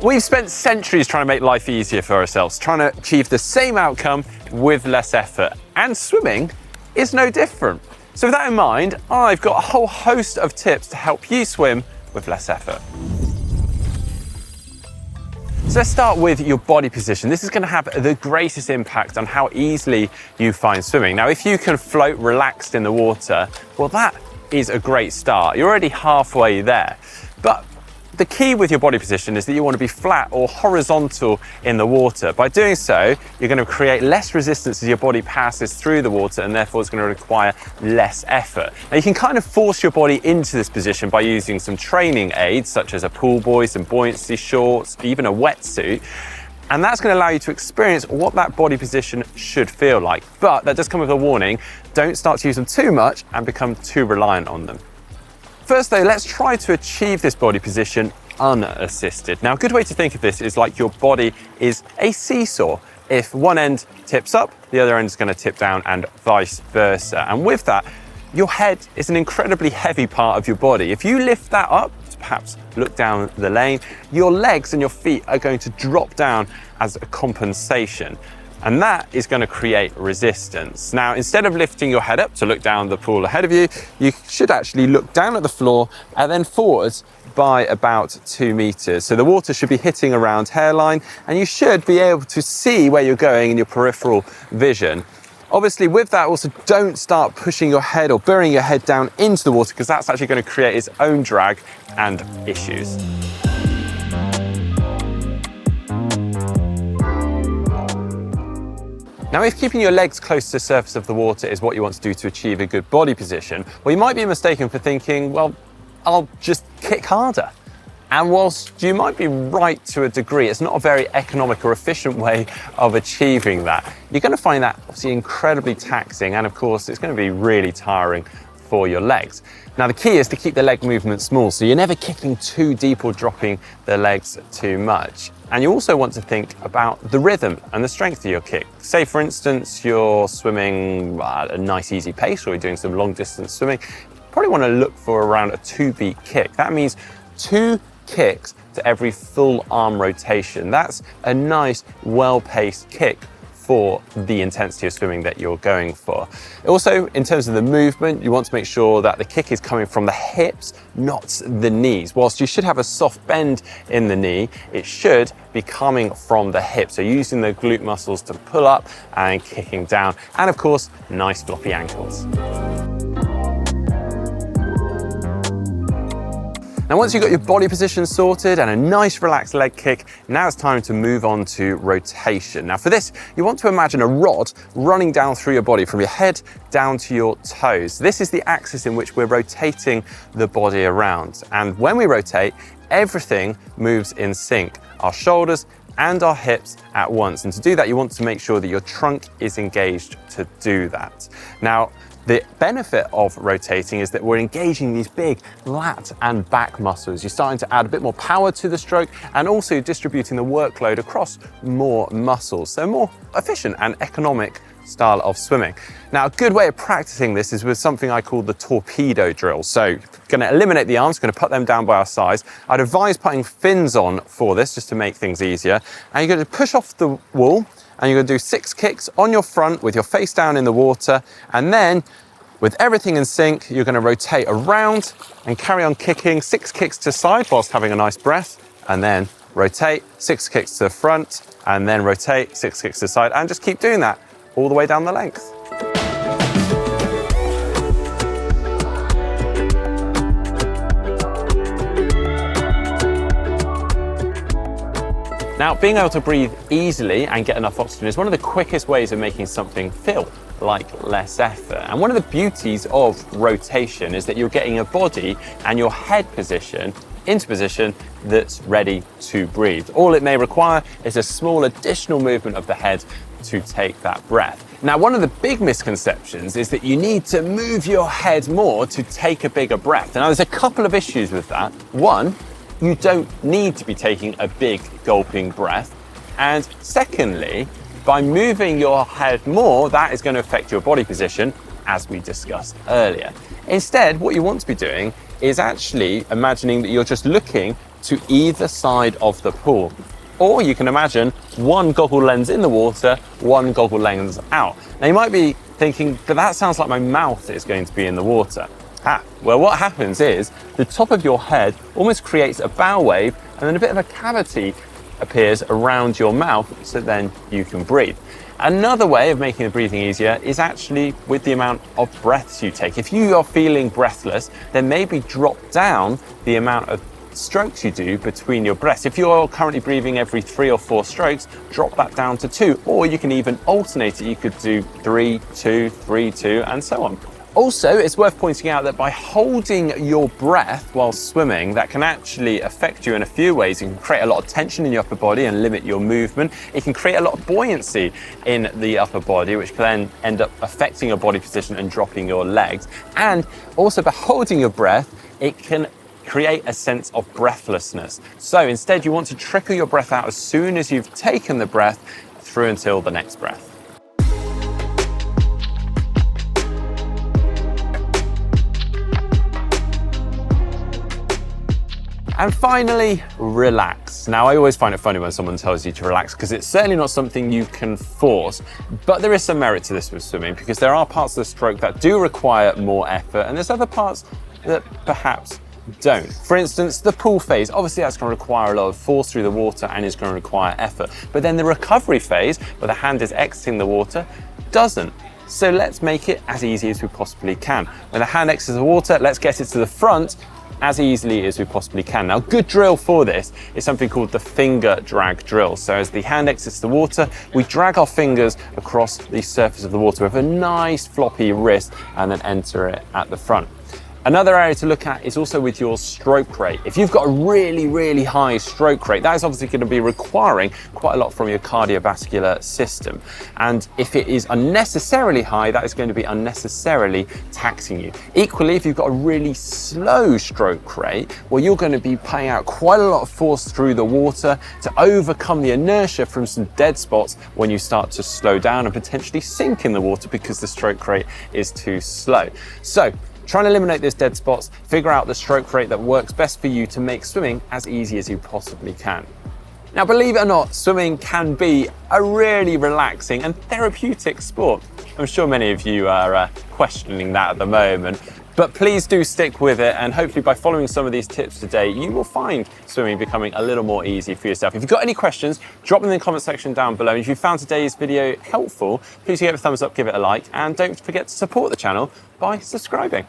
We've spent centuries trying to make life easier for ourselves, trying to achieve the same outcome with less effort, and swimming is no different. So with that in mind, I've got a whole host of tips to help you swim with less effort. So let's start with your body position. This is going to have the greatest impact on how easily you find swimming. Now, if you can float relaxed in the water, well, that is a great start. You're already halfway there. But the key with your body position is that you want to be flat or horizontal in the water. By doing so, you're going to create less resistance as your body passes through the water, and therefore it's going to require less effort. Now, you can kind of force your body into this position by using some training aids, such as a pool buoy, some buoyancy shorts, even a wetsuit. And that's going to allow you to experience what that body position should feel like. But that does come with a warning: don't start to use them too much and become too reliant on them. First though, let's try to achieve this body position unassisted. Now, a good way to think of this is like your body is a seesaw. If one end tips up, the other end is going to tip down, and vice versa. And with that, your head is an incredibly heavy part of your body. If you lift that up, to perhaps look down the lane, your legs and your feet are going to drop down as a compensation. And that is going to create resistance. Now, instead of lifting your head up to look down the pool ahead of you, you should actually look down at the floor and then forwards by about 2 meters. So the water should be hitting around hairline, and you should be able to see where you're going in your peripheral vision. Obviously, with that, also don't start pushing your head or burying your head down into the water, because that's actually going to create its own drag and issues. Now, if keeping your legs close to the surface of the water is what you want to do to achieve a good body position, well, you might be mistaken for thinking, well, I'll just kick harder. And whilst you might be right to a degree, it's not a very economic or efficient way of achieving that. You're going to find that obviously incredibly taxing, and of course, it's going to be really tiring for your legs. Now, the key is to keep the leg movement small, so you're never kicking too deep or dropping the legs too much. And you also want to think about the rhythm and the strength of your kick. Say, for instance, you're swimming at a nice easy pace, or you're doing some long distance swimming. You probably want to look for around a 2-beat kick. That means 2 kicks to every full arm rotation. That's a nice, well-paced kick for the intensity of swimming that you're going for. Also, in terms of the movement, you want to make sure that the kick is coming from the hips, not the knees. Whilst you should have a soft bend in the knee, it should be coming from the hips. So using the glute muscles to pull up and kicking down. And of course, nice floppy ankles. Now, once you've got your body position sorted and a nice relaxed leg kick, now it's time to move on to rotation. Now, for this, you want to imagine a rod running down through your body from your head down to your toes. This is the axis in which we're rotating the body around. And when we rotate, everything moves in sync. Our shoulders and our hips at once. And to do that, you want to make sure that your trunk is engaged to do that. Now, the benefit of rotating is that we're engaging these big lat and back muscles. You're starting to add a bit more power to the stroke, and also distributing the workload across more muscles. So more efficient and economic style of swimming. Now, a good way of practicing this is with something I call the torpedo drill. So you're going to eliminate the arms, going to put them down by our sides. I'd advise putting fins on for this just to make things easier. And you're going to push off the wall, and you're going to do 6 kicks on your front with your face down in the water. And then, with everything in sync, you're going to rotate around and carry on kicking 6 kicks to the side whilst having a nice breath. And then rotate, 6 kicks to the front, and then rotate, 6 kicks to the side. And just keep doing that all the way down the length. Now, being able to breathe easily and get enough oxygen is one of the quickest ways of making something feel like less effort. And one of the beauties of rotation is that you're getting your body and your head position into position that's ready to breathe. All it may require is a small additional movement of the head to take that breath. Now, one of the big misconceptions is that you need to move your head more to take a bigger breath. Now, there's a couple of issues with that. One, you don't need to be taking a big gulping breath. And secondly, by moving your head more, that is going to affect your body position as we discussed earlier. Instead, what you want to be doing is actually imagining that you're just looking to either side of the pool. Or you can imagine one goggle lens in the water, one goggle lens out. Now you might be thinking, but that sounds like my mouth is going to be in the water. Well, what happens is the top of your head almost creates a bow wave, and then a bit of a cavity appears around your mouth, so then you can breathe. Another way of making the breathing easier is actually with the amount of breaths you take. If you are feeling breathless, then maybe drop down the amount of strokes you do between your breaths. If you're currently breathing every 3 or 4 strokes, drop that down to 2, or you can even alternate it. You could do 3, 2, 3, 2, and so on. Also, it's worth pointing out that by holding your breath while swimming, that can actually affect you in a few ways. It can create a lot of tension in your upper body and limit your movement. It can create a lot of buoyancy in the upper body, which can then end up affecting your body position and dropping your legs. And also by holding your breath, it can create a sense of breathlessness. So instead, you want to trickle your breath out as soon as you've taken the breath through until the next breath. And finally, relax. Now, I always find it funny when someone tells you to relax because it's certainly not something you can force, but there is some merit to this with swimming because there are parts of the stroke that do require more effort and there's other parts that perhaps don't. For instance, the pool phase, obviously that's going to require a lot of force through the water and is going to require effort. But then the recovery phase, where the hand is exiting the water, doesn't. So let's make it as easy as we possibly can. When the hand exits the water, let's get it to the front as easily as we possibly can. Now, a good drill for this is something called the finger drag drill. So as the hand exits the water, we drag our fingers across the surface of the water with a nice floppy wrist and then enter it at the front. Another area to look at is also with your stroke rate. If you've got a really, really high stroke rate, that is obviously going to be requiring quite a lot from your cardiovascular system. And if it is unnecessarily high, that is going to be unnecessarily taxing you. Equally, if you've got a really slow stroke rate, well, you're going to be putting out quite a lot of force through the water to overcome the inertia from some dead spots when you start to slow down and potentially sink in the water because the stroke rate is too slow. So, try and eliminate those dead spots, figure out the stroke rate that works best for you to make swimming as easy as you possibly can. Now, believe it or not, swimming can be a really relaxing and therapeutic sport. I'm sure many of you are questioning that at the moment, but please do stick with it, and hopefully by following some of these tips today, you will find swimming becoming a little more easy for yourself. If you've got any questions, drop them in the comment section down below. And if you found today's video helpful, please give it a thumbs up, give it a like, and don't forget to support the channel by subscribing.